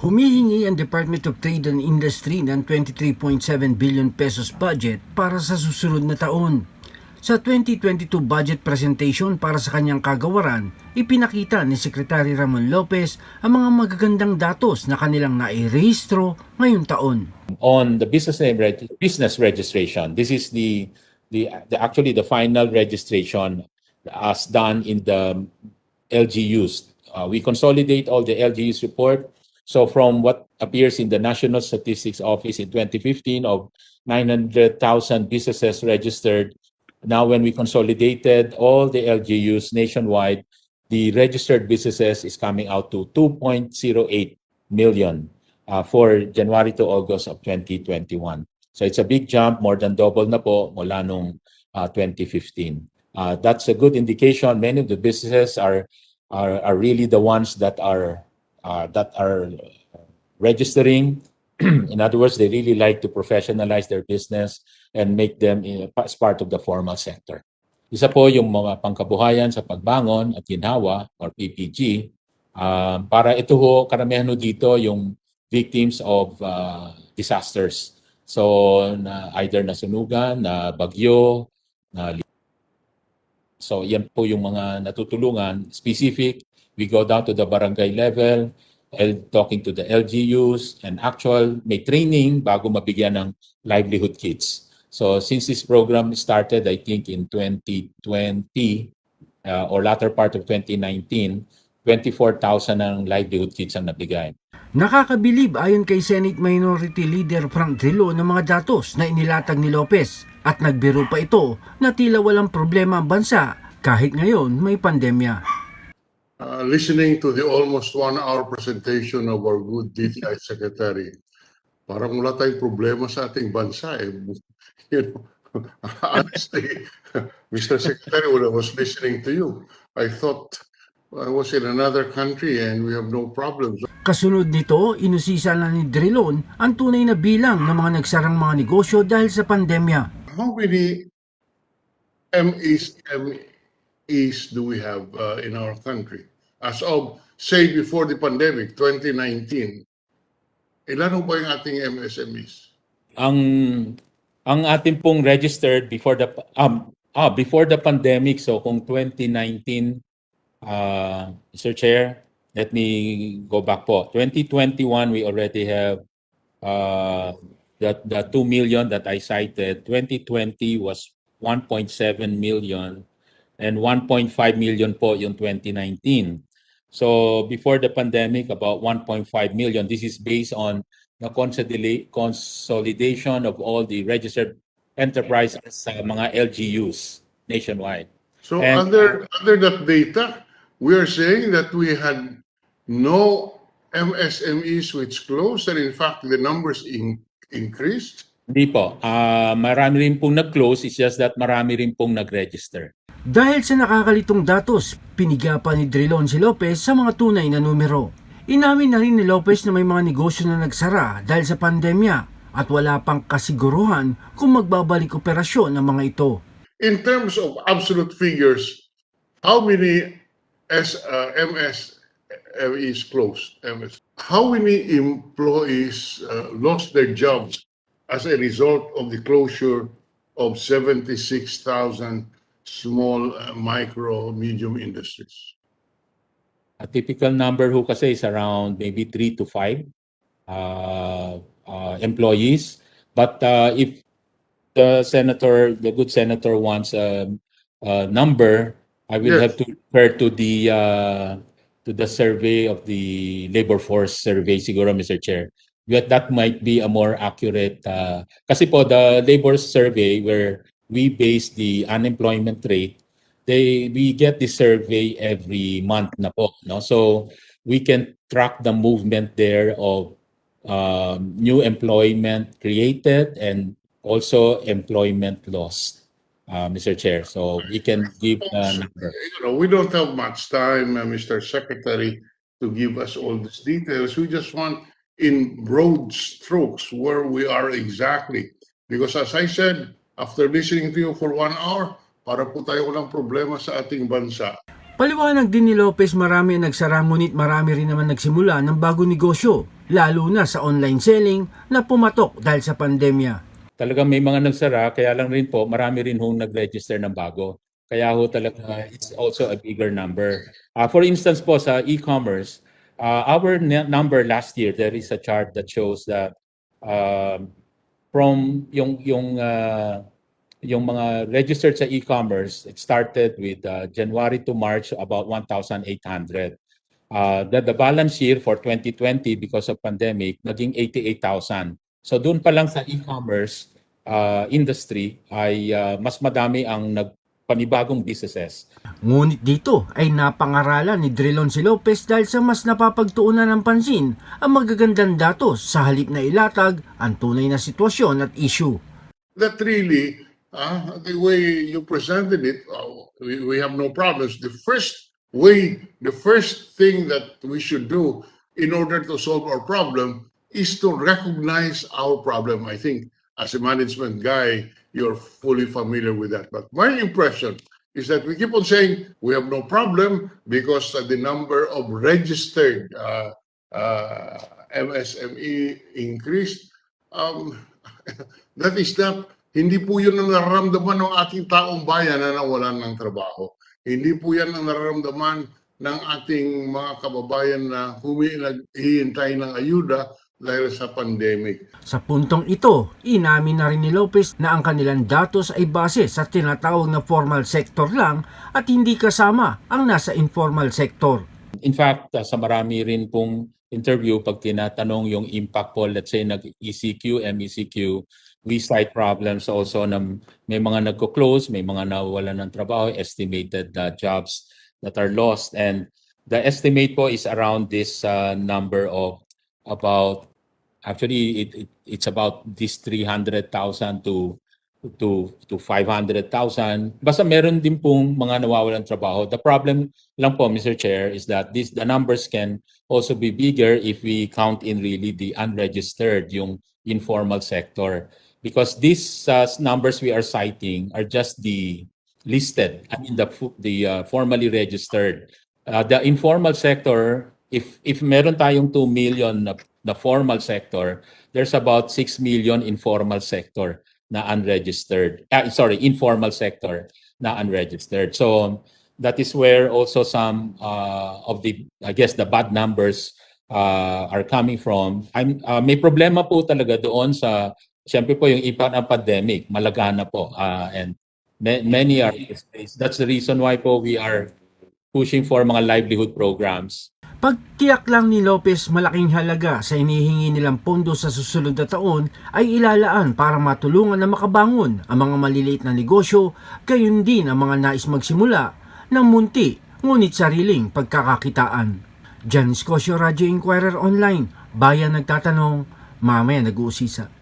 Humihingi ang Department of Trade and Industry ng 23.7 billion pesos budget para sa susunod na taon. Sa 2022 budget presentation para sa kanyang kagawaran, ipinakita ni Secretary Ramon Lopez ang mga magagandang datos na kanilang nairehistro ngayong taon. On the business registration, this is actually the final registration as done in the LGUs. We consolidate all the LGUs report. So from what appears in the National Statistics Office in 2015 of 900,000 businesses registered, now when we consolidated all the LGUs nationwide, the registered businesses is coming out to 2.08 million for January to August of 2021. So it's a big jump, more than double na po mula nung 2015. That's a good indication. Many of the businesses are really the ones that are registering. In other words, they really like to professionalize their business and make them as part of the formal sector. Isa po yung mga pangkabuhayan sa pagbangon at ginhawa or PPG. Para ito ho, karamihan ho dito yung victims of disasters. So either nasunugan, na bagyo, so yan po yung mga natutulungan. Specific, we go down to the barangay level, talking to the LGUs, and actual may training bago mabigyan ng livelihood kits. So since this program started, I think in 2020 or latter part of 2019, 24,000 ng livelihood kits ang nabigay. Nakakabilib ayon kay Senate Minority Leader Frank Drilon ng mga datos na inilatag ni Lopez at nagbiro pa ito na tila walang problema ang bansa kahit ngayon may pandemya. Listening to the almost 1-hour presentation of our good DTI Secretary, parang wala tayong problema sa ating bansa. You know, honestly, Mr. Secretary, when I was listening to you, I thought I was in another country and we have no problems. Kasunod nito, inusisa na ni Drilon ang tunay na bilang ng mga nagsarang mga negosyo dahil sa pandemya. How many MEs do we have in our country? As of, say, before the pandemic, 2019, ilan ba yung ating MSMEs? Ang ating pong registered before the pandemic, so kung 2019, Mr. Chair, let me go back po. 2021, we already have the 2 million that I cited. 2020 was 1.7 million and 1.5 million po yung 2019. So before the pandemic, about 1.5 million. This is based on the consolidation of all the registered enterprises sa mga LGUs nationwide. So under that data, we are saying that we had no MSMEs which closed, and in fact, the numbers increased. Hindi po. Marami rin pong nag-close. It's just that marami rin pong nag-register. Dahil sa nakakalitong datos, piniga pa ni Drilon si Lopez sa mga tunay na numero. Inamin na rin ni Lopez na may mga negosyo na nagsara dahil sa pandemya at wala pang kasiguruhan kung magbabalik operasyon ng mga ito. In terms of absolute figures, how many MSMEs closed? How many employees lost their jobs as a result of the closure of 76,000 small, micro, medium industries? A typical number ho kasi is around maybe 3 to 5 employees. But if the good senator wants a number, I will have to refer to the survey of the labor force survey siguro, Mr. Chair. But that might be a more accurate, kasi po the labor survey where we base the unemployment rate, we get the survey every month na po, no? So we can track the movement there of new employment created and also employment lost, Mr. Chair. So we can give a number. We don't have much time, Mr. Secretary, to give us all these details. We just want in broad strokes where we are exactly. Because as I said, after listening to you for 1 hour, para po tayo walang problema sa ating bansa. Paliwanag din ni Lopez marami ang nagsara ngunit marami rin naman nagsimula ng bagong negosyo lalo na sa online selling na pumatok dahil sa pandemya. Talagang may mga nagsara, kaya lang rin po, marami rin hong nag-register ng bago. Kaya ho talaga, it's also a bigger number. For instance po sa e-commerce, our number last year, there is a chart that shows that from yung mga registered sa e-commerce, it started with January to March, about 1,800. The balance year for 2020 because of pandemic, naging 88,000. So doon pa lang sa e-commerce industry ay mas madami ang panibagong businesses. Ngunit dito ay napangaralan ni Drilon si Lopez dahil sa mas napapagtuunan ng pansin ang magagandang datos sa halip na ilatag ang tunay na sitwasyon at issue. That really, the way you presented it, we have no problems. The first thing that we should do in order to solve our problem is to recognize our problem. I think as a management guy, you're fully familiar with that. But my impression is that we keep on saying we have no problem because the number of registered MSME increased. That is not, hindi po yun ang nararamdaman ng ating taong bayan na nawalan ng trabaho. Hindi po yan ang nararamdaman ng ating mga kababayan na hihintay ng ayuda dahil sa pandemic. Sa puntong ito, inamin na rin ni Lopez na ang kanilang datos ay base sa tinatawag na formal sector lang at hindi kasama ang nasa informal sector. In fact, sa marami rin pong interview, pag tinatanong yung impact po, let's say nag-ECQ, MECQ, we cite problems also na may mga nagko-close, may mga nawawalan ng trabaho, estimated jobs that are lost. And the estimate po is around this number of about, actually it's about this 300,000 to 500,000. Basta meron din pong mga nawawalan trabaho. The problem lang po, Mr. Chair, is that the numbers can also be bigger if we count in really the unregistered, yung informal sector. Because these numbers we are citing are just the listed, I mean the formally registered. The informal sector, if meron tayong 2 million na formal sector, there's about 6 million informal sector na unregistered. Informal sector na unregistered. So that is where also some of the, I guess, the bad numbers are coming from. May problema po talaga doon sa, siyempre po yung impact ng pandemic, malagana po. And many are displaced. That's the reason why po we are pushing for mga livelihood programs. Pagtiyak lang ni Lopez malaking halaga sa inihingi nilang pondo sa susunod na taon ay ilalaan para matulungan na makabangon ang mga maliliit na negosyo, gayon din ang mga nais magsimula ng munti ngunit sariling pagkakakitaan. Negosyo, Radyo, INQUIRER Online, bayan nagtatanong, mamaya nag-uusisa.